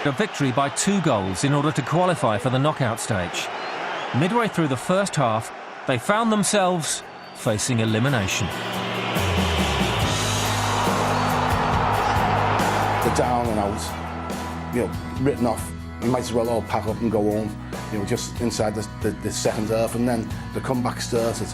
A victory by 2 goals in order to qualify for the knockout stage. Midway through the first half, they found themselves facing elimination. They're down and out, written off. You might as well all pack up and go home, just inside the second half, and then the comeback started.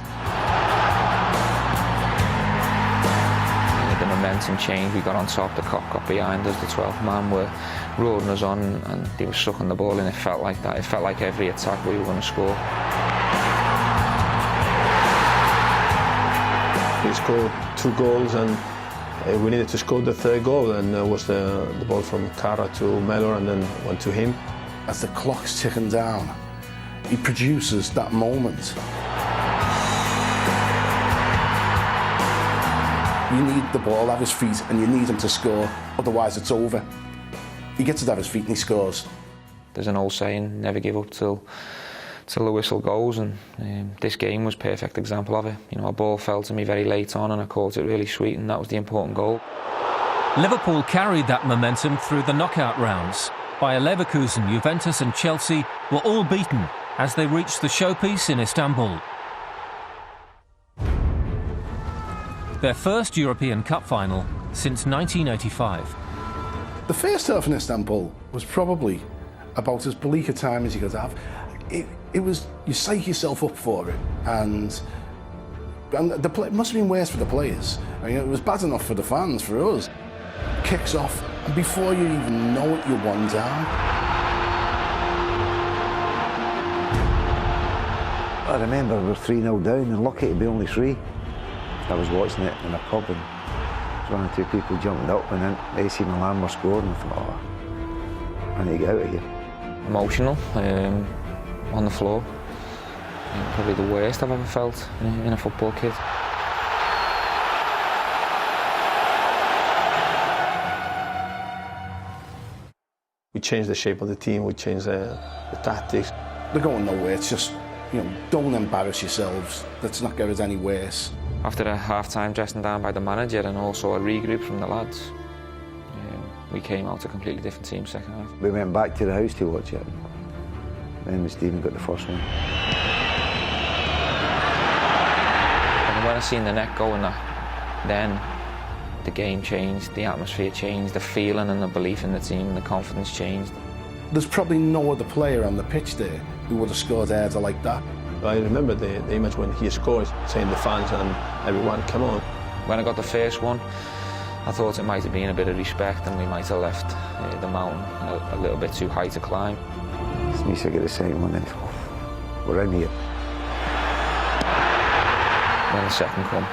The momentum changed, we got on top, the clock got behind us, the 12th man were rolling us on and they were sucking the ball in. It felt like that. It felt like every attack we were going to score. We scored 2 goals and we needed to score the 3rd goal, and it was the ball from Cara to Mellor and then went to him. As the clock's ticking down, he produces that moment. You need the ball at his feet and you need him to score, otherwise it's over. He gets it at his feet and he scores. There's an old saying, never give up till the whistle goes, and this game was a perfect example of it. A ball fell to me very late on and I caught it really sweet, and that was the important goal. Liverpool carried that momentum through the knockout rounds. Bayer Leverkusen, Juventus and Chelsea were all beaten as they reached the showpiece in Istanbul. Their first European Cup final since 1985. The first half in Istanbul was probably about as bleak a time as you could have. It was, you psych yourself up for it, and it must have been worse for the players. It was bad enough for the fans, for us. Kicks off, and before you even know it, you're 1 down. I remember we were 3-0 down and lucky to be only 3. I was watching it in a pub and there was 1 or 2 people jumping up, and then AC Milan were scoring, and I thought, I need to get out of here. Emotional, on the floor. Probably the worst I've ever felt in a football kit. We changed the shape of the team, we changed the tactics. They're going nowhere, it's just, don't embarrass yourselves. Let's not get it any worse. After a half-time dressing down by the manager and also a regroup from the lads, we came out a completely different team second half. We went back to the house to watch it. Then Stephen got the first one. And when I seen the net going, then the game changed, the atmosphere changed, the feeling and the belief in the team, the confidence changed. There's probably no other player on the pitch there who would have scored a header like that. I remember the image when he scores, saying the fans and everyone, come on. When I got the first one, I thought it might have been a bit of respect and we might have left the mountain a little bit too high to climb. It's me to get the second one, and we're in here. When the second come,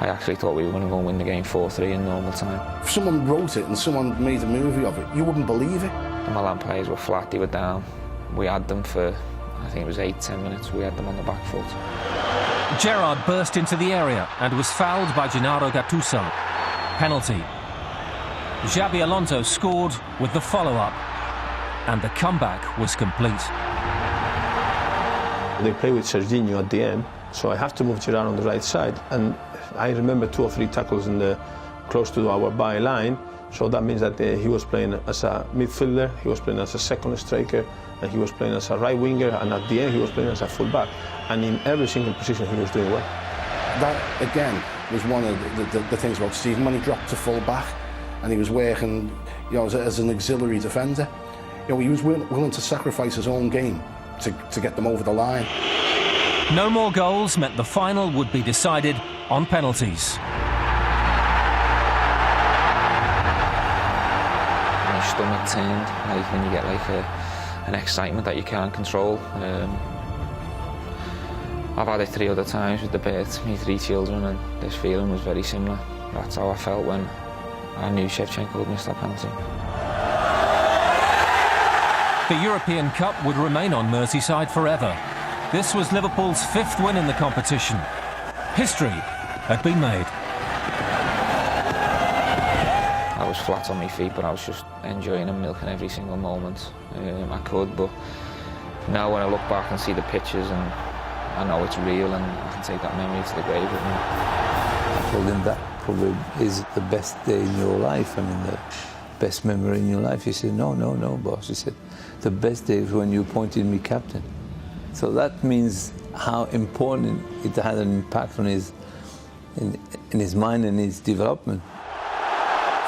I actually thought we were going to go and win the game 4-3 in normal time. If someone wrote it and someone made a movie of it, you wouldn't believe it. The Milan players were flat, they were down. We had them for, I think it was 8-10 minutes, we had them on the back foot. Gerrard burst into the area and was fouled by Gennaro Gattuso. Penalty. Xabi Alonso scored with the follow-up, and the comeback was complete. They play with Serginho at the end, so I have to move Gerrard on the right side. And I remember 2 or 3 tackles close to our byline, so that means that he was playing as a midfielder, he was playing as a second striker, and he was playing as a right winger, and at the end he was playing as a full-back. And in every single position he was doing well. That, again, was one of the things about Stephen, when he dropped to full-back and he was working as an auxiliary defender. He was willing to sacrifice his own game to get them over the line. No more goals meant the final would be decided on penalties. My stomach turned, like when you get like an excitement that you can't control. I've had it 3 other times with the birth of my 3 children, and this feeling was very similar. That's how I felt when I knew Shevchenko would miss that penalty. The European Cup would remain on Merseyside forever. This was Liverpool's 5th win in the competition. History had been made. I was flat on my feet, but I was just enjoying and milking every single moment I could. But now when I look back and see the pictures, and I know it's real, and I can take that memory to the grave with me. I told him that probably is the best day in your life. I mean, the best memory in your life? He said, no, boss. He said, the best day was when you appointed me captain. So that means how important it had an impact on his, in his mind and his development.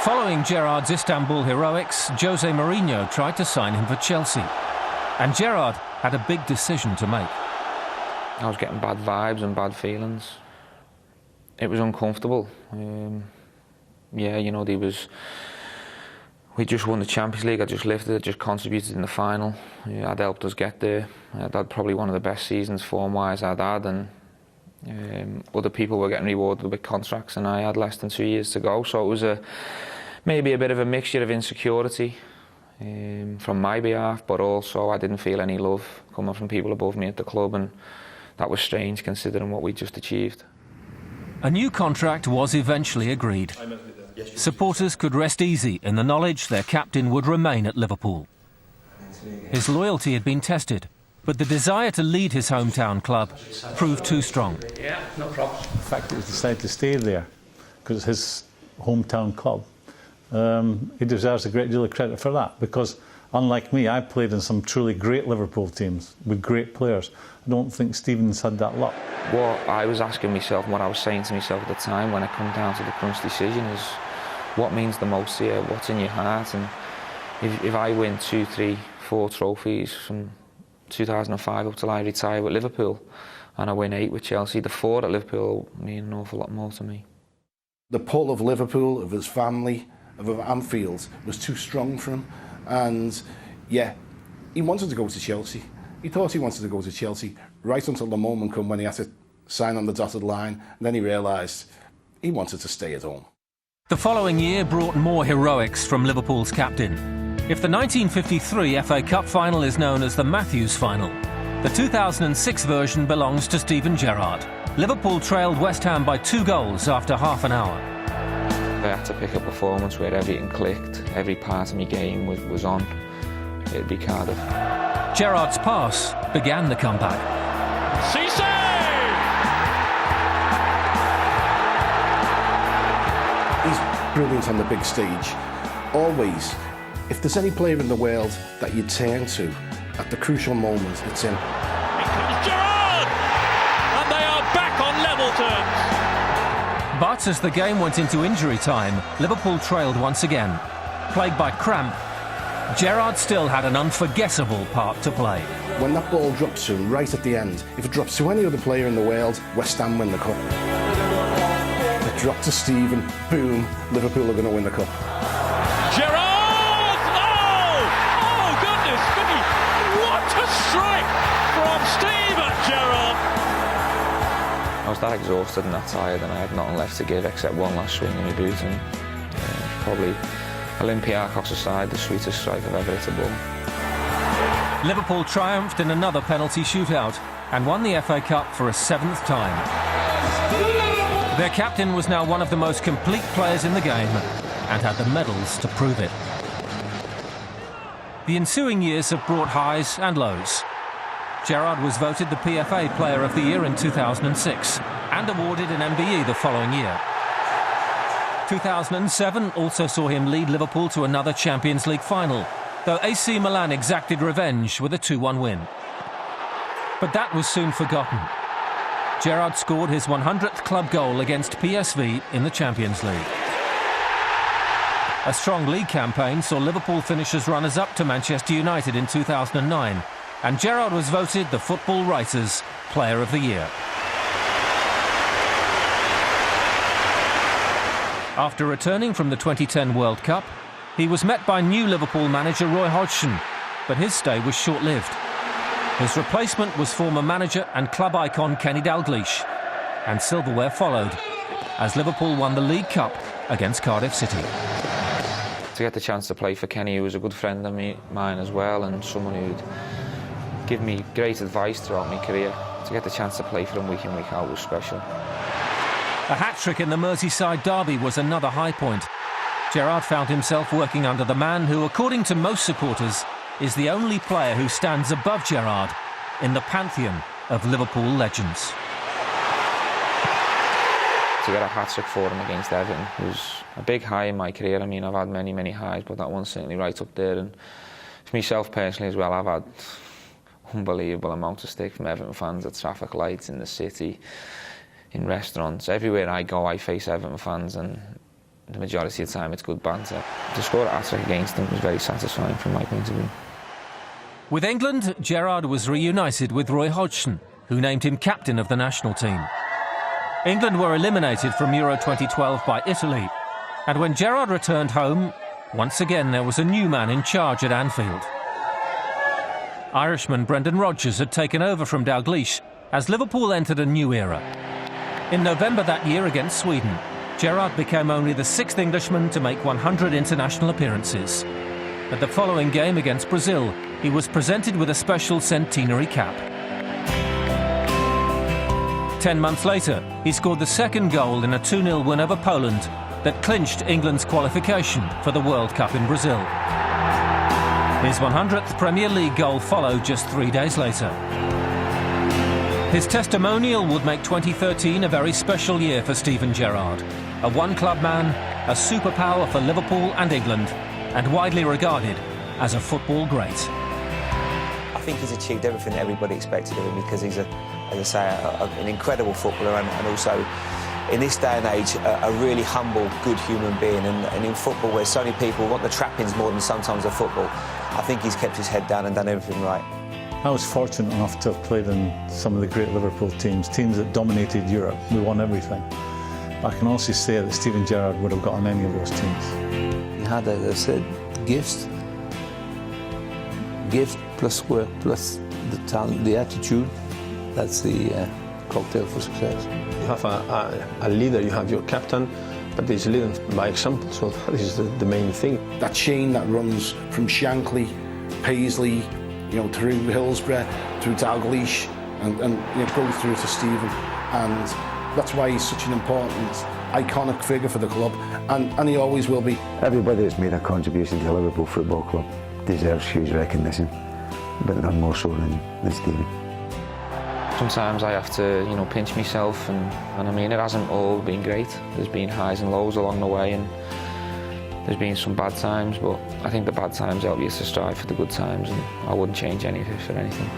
Following Gerrard's Istanbul heroics, Jose Mourinho tried to sign him for Chelsea. And Gerrard had a big decision to make. I was getting bad vibes and bad feelings. It was uncomfortable. Yeah, you know, we just won the Champions League. I just lifted it, just contributed in the final. Yeah, I'd helped us get there. I'd had probably one of the best seasons form-wise I'd had, and other people were getting rewarded with contracts, and I had less than 2 years to go. So it was maybe a bit of a mixture of insecurity from my behalf, but also I didn't feel any love coming from people above me at the club, and that was strange considering what we just achieved. A new contract was eventually agreed. Supporters could rest easy in the knowledge their captain would remain at Liverpool. His loyalty had been tested, but the desire to lead his hometown club proved too strong. Yeah, no problem. The fact that he decided to stay there, because it's his hometown club, he deserves a great deal of credit for that, because unlike me, I played in some truly great Liverpool teams with great players. I don't think Stevens had that luck. What I was asking myself and what I was saying to myself at the time when it come down to the crunch decision is, what means the most here? What's in your heart? And if I win 2, 3, 4 trophies from 2005 up till I retire with Liverpool, and I win 8 with Chelsea, the 4 at Liverpool mean an awful lot more to me. The pull of Liverpool, of his family, of Anfield, was too strong for him. And yeah, he wanted to go to Chelsea. He thought he wanted to go to Chelsea right until the moment come when he had to sign on the dotted line, and then he realised he wanted to stay at home. The following year brought more heroics from Liverpool's captain. If the 1953 FA Cup final is known as the Matthews Final, the 2006 version belongs to Steven Gerrard. Liverpool trailed West Ham by 2 goals after half an hour. I had to pick a performance where everything clicked, every part of my game was on. It'd be Cardiff. Gerrard's pass began the comeback. Cisse! He's brilliant on the big stage. Always, if there's any player in the world that you turn to at the crucial moments, it's him. Here comes Gerrard! And they are back on level terms. But as the game went into injury time, Liverpool trailed once again. Plagued by cramp, Gerrard still had an unforgettable part to play. When that ball drops to him right at the end, if it drops to any other player in the world, West Ham win the cup. It dropped to Steven, boom, Liverpool are going to win the cup. Gerrard! Oh, goodness me! What a strike from Steven Gerrard! I was that exhausted and that tired, and I had nothing left to give except one last swing in my boot, and probably Olympiacos aside, the sweetest strike I've ever hit a ball. Liverpool triumphed in another penalty shootout and won the FA Cup for a 7th time. Their captain was now one of the most complete players in the game and had the medals to prove it. The ensuing years have brought highs and lows. Gerrard was voted the PFA Player of the Year in 2006 and awarded an MBE the following year. 2007 also saw him lead Liverpool to another Champions League final, though AC Milan exacted revenge with a 2-1 win. But that was soon forgotten. Gerrard scored his 100th club goal against PSV in the Champions League. A strong league campaign saw Liverpool finish as runners-up to Manchester United in 2009, and Gerrard was voted the Football Writers' Player of the Year. After returning from the 2010 World Cup, he was met by new Liverpool manager Roy Hodgson, but his stay was short-lived. His replacement was former manager and club icon Kenny Dalglish, and silverware followed as Liverpool won the League Cup against Cardiff City. To get the chance to play for Kenny, who was a good friend of mine as well, and someone who'd give me great advice throughout my career, to get the chance to play for him week in, week out was special. A hat-trick in the Merseyside derby was another high point. Gerrard found himself working under the man who, according to most supporters, is the only player who stands above Gerrard in the pantheon of Liverpool legends. to get a hat-trick for him against Everton was a big high in my career. I mean, I've had many, many highs, but that one's certainly right up there. And for myself personally as well, I've had unbelievable amounts of stick from Everton fans at traffic lights, in the city, in restaurants. Everywhere I go, I face Everton fans, and the majority of the time it's good banter. To score a hat-trick against them was very satisfying from my point of view. With England, Gerrard was reunited with Roy Hodgson, who named him captain of the national team. England were eliminated from Euro 2012 by Italy, and when Gerrard returned home, once again there was a new man in charge at Anfield. Irishman Brendan Rodgers had taken over from Dalglish as Liverpool entered a new era. In November that year against Sweden, Gerrard became only the 6th Englishman to make 100 international appearances. At the following game against Brazil, he was presented with a special centenary cap. 10 months later, he scored the second goal in a 2-0 win over Poland that clinched England's qualification for the World Cup in Brazil. His 100th Premier League goal followed just 3 days later. His testimonial would make 2013 a very special year for Steven Gerrard, a one-club man, a superpower for Liverpool and England, and widely regarded as a football great. I think he's achieved everything that everybody expected of him, because he's, as I say, an incredible footballer, and also, in this day and age, a really humble, good human being. And in football, where so many people want the trappings more than sometimes the football, I think he's kept his head down and done everything right. I was fortunate enough to have played in some of the great Liverpool teams that dominated Europe. We won everything. I can also say that Steven Gerrard would have got on any of those teams. He had, as I said, gifts plus work plus the talent, the attitude. That's the cocktail for success. You have a leader, you have your captain, but he's leading by example, so that is the main thing. That chain that runs from Shankly, Paisley, through Hillsborough, through Dalglish, and go through to Steven. And that's why he's such an important, iconic figure for the club, and he always will be. Everybody that's made a contribution to the Liverpool Football Club deserves huge recognition, but none more so than Steven. Sometimes I have to, pinch myself, and I mean, it hasn't all been great. There's been highs and lows along the way, and there's been some bad titimes, but I think the bad times help you to strive for the good times, and I wouldn't change any of it for anything.